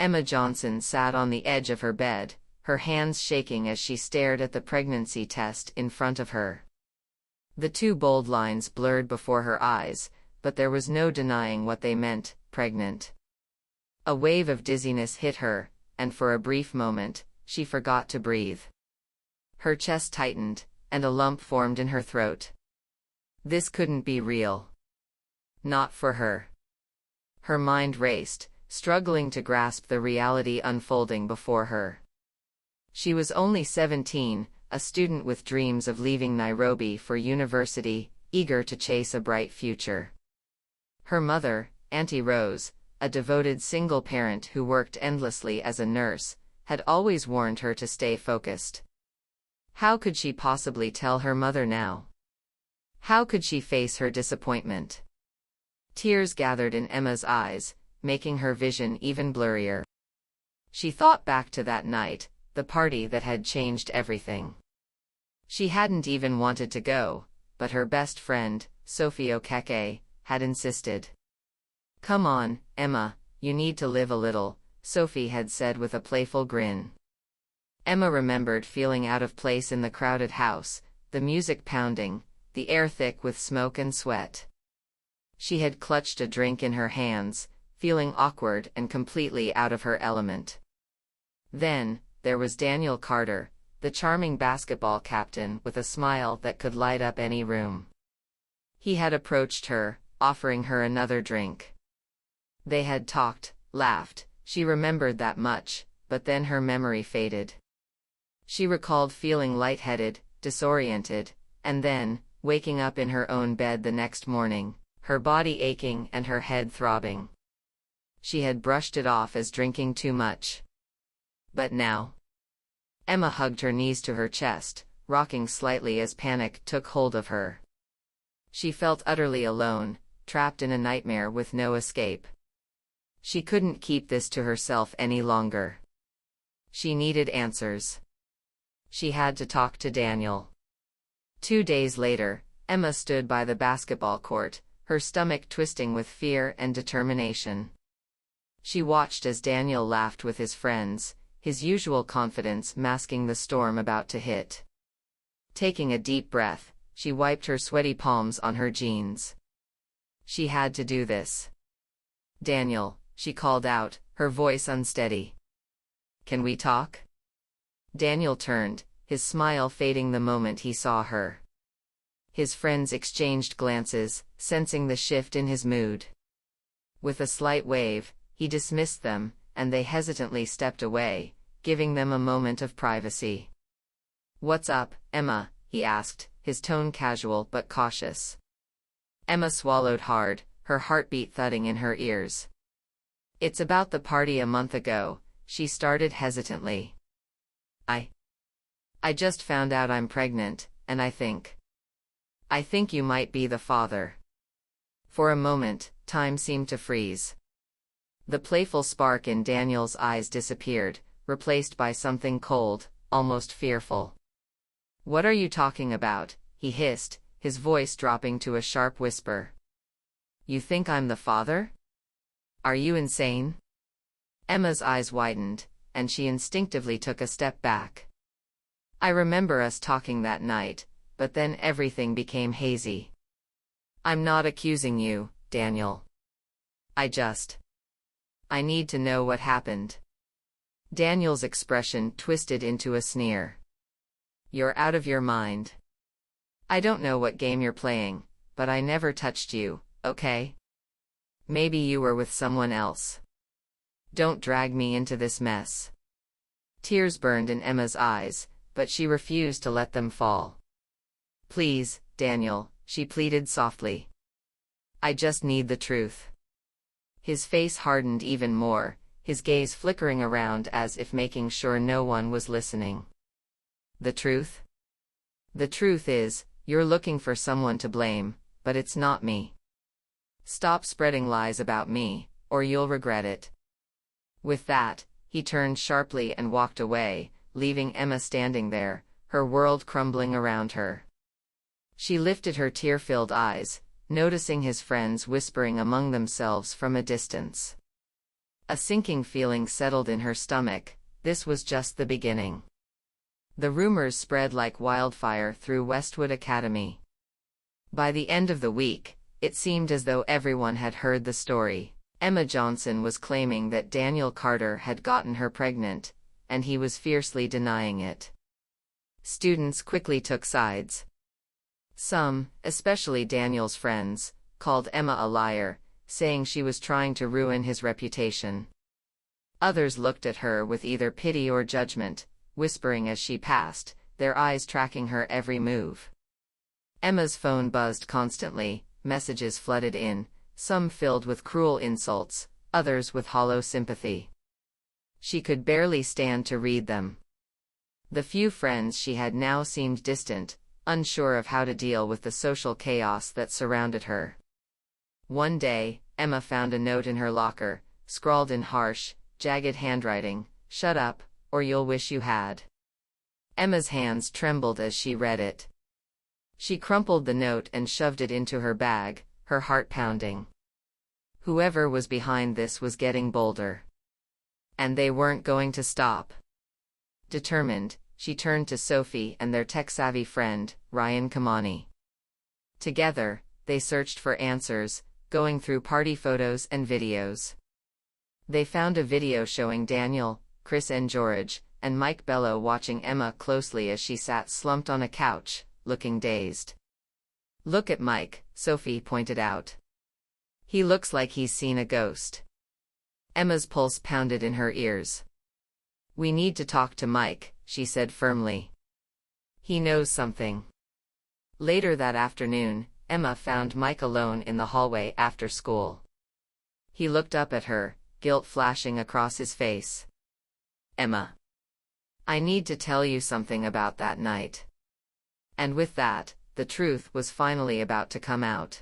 Emma Johnson sat on the edge of her bed, her hands shaking as she stared at the pregnancy test in front of her. The two bold lines blurred before her eyes, but there was no denying what they meant: pregnant. A wave of dizziness hit her, and for a brief moment, she forgot to breathe. Her chest tightened, and a lump formed in her throat. This couldn't be real. Not for her. Her mind raced, struggling to grasp the reality unfolding before her. She was only 17, a student with dreams of leaving Nairobi for university, eager to chase a bright future. Her mother, Auntie Rose, a devoted single parent who worked endlessly as a nurse, had always warned her to stay focused. How could she possibly tell her mother now? How could she face her disappointment? Tears gathered in Emma's eyes, making her vision even blurrier. She thought back to that night, the party that had changed everything. She hadn't even wanted to go, but her best friend, Sophie Okeke, had insisted. "Come on, Emma, you need to live a little," Sophie had said with a playful grin. Emma remembered feeling out of place in the crowded house, the music pounding, the air thick with smoke and sweat. She had clutched a drink in her hands, feeling awkward and completely out of her element. Then, there was Daniel Carter, the charming basketball captain with a smile that could light up any room. He had approached her, offering her another drink. They had talked, laughed, she remembered that much, but then her memory faded. She recalled feeling lightheaded, disoriented, and then, waking up in her own bed the next morning, her body aching and her head throbbing. She had brushed it off as drinking too much. But now? Emma hugged her knees to her chest, rocking slightly as panic took hold of her. She felt utterly alone, trapped in a nightmare with no escape. She couldn't keep this to herself any longer. She needed answers. She had to talk to Daniel. 2 days later, Emma stood by the basketball court, her stomach twisting with fear and determination. She watched as Daniel laughed with his friends, his usual confidence masking the storm about to hit. Taking a deep breath, she wiped her sweaty palms on her jeans. She had to do this. "Daniel," she called out, her voice unsteady. "Can we talk?" Daniel turned, his smile fading the moment he saw her. His friends exchanged glances, sensing the shift in his mood. With a slight wave, he dismissed them, and they hesitantly stepped away, giving them a moment of privacy. "What's up, Emma?" he asked, his tone casual but cautious. Emma swallowed hard, her heartbeat thudding in her ears. "It's about the party a month ago," she started hesitantly. I just found out I'm pregnant, and I think you might be the father." For a moment, time seemed to freeze. The playful spark in Daniel's eyes disappeared, replaced by something cold, almost fearful. "What are you talking about?" he hissed, his voice dropping to a sharp whisper. "You think I'm the father? Are you insane?" Emma's eyes widened, and she instinctively took a step back. "I remember us talking that night, but then everything became hazy. I'm not accusing you, Daniel. I need to know what happened." Daniel's expression twisted into a sneer. "You're out of your mind. I don't know what game you're playing, but I never touched you, okay? Maybe you were with someone else. Don't drag me into this mess." Tears burned in Emma's eyes, but she refused to let them fall. "Please, Daniel," she pleaded softly. "I just need the truth." His face hardened even more, his gaze flickering around as if making sure no one was listening. "The truth? The truth is, you're looking for someone to blame, but it's not me. Stop spreading lies about me, or you'll regret it." With that, he turned sharply and walked away, leaving Emma standing there, her world crumbling around her. She lifted her tear-filled eyes, noticing his friends whispering among themselves from a distance. A sinking feeling settled in her stomach. This was just the beginning. The rumors spread like wildfire through Westwood Academy. By the end of the week, it seemed as though everyone had heard the story. Emma Johnson was claiming that Daniel Carter had gotten her pregnant, and he was fiercely denying it. Students quickly took sides. Some, especially Daniel's friends, called Emma a liar, saying she was trying to ruin his reputation. Others looked at her with either pity or judgment, whispering as she passed, their eyes tracking her every move. Emma's phone buzzed constantly, messages flooded in, some filled with cruel insults, others with hollow sympathy. She could barely stand to read them. The few friends she had now seemed distant, unsure of how to deal with the social chaos that surrounded her. One day, Emma found a note in her locker, scrawled in harsh, jagged handwriting, "Shut up, or you'll wish you had." Emma's hands trembled as she read it. She crumpled the note and shoved it into her bag, her heart pounding. Whoever was behind this was getting bolder. And they weren't going to stop. Determined, she turned to Sophie and their tech-savvy friend, Ryan Kamani. Together, they searched for answers, going through party photos and videos. They found a video showing Daniel, Chris and George, and Mike Bello watching Emma closely as she sat slumped on a couch, looking dazed. "Look at Mike," Sophie pointed out. "He looks like he's seen a ghost." Emma's pulse pounded in her ears. "We need to talk to Mike," she said firmly. "He knows something." Later that afternoon, Emma found Mike alone in the hallway after school. He looked up at her, guilt flashing across his face. "Emma, I need to tell you something about that night." And with that, the truth was finally about to come out.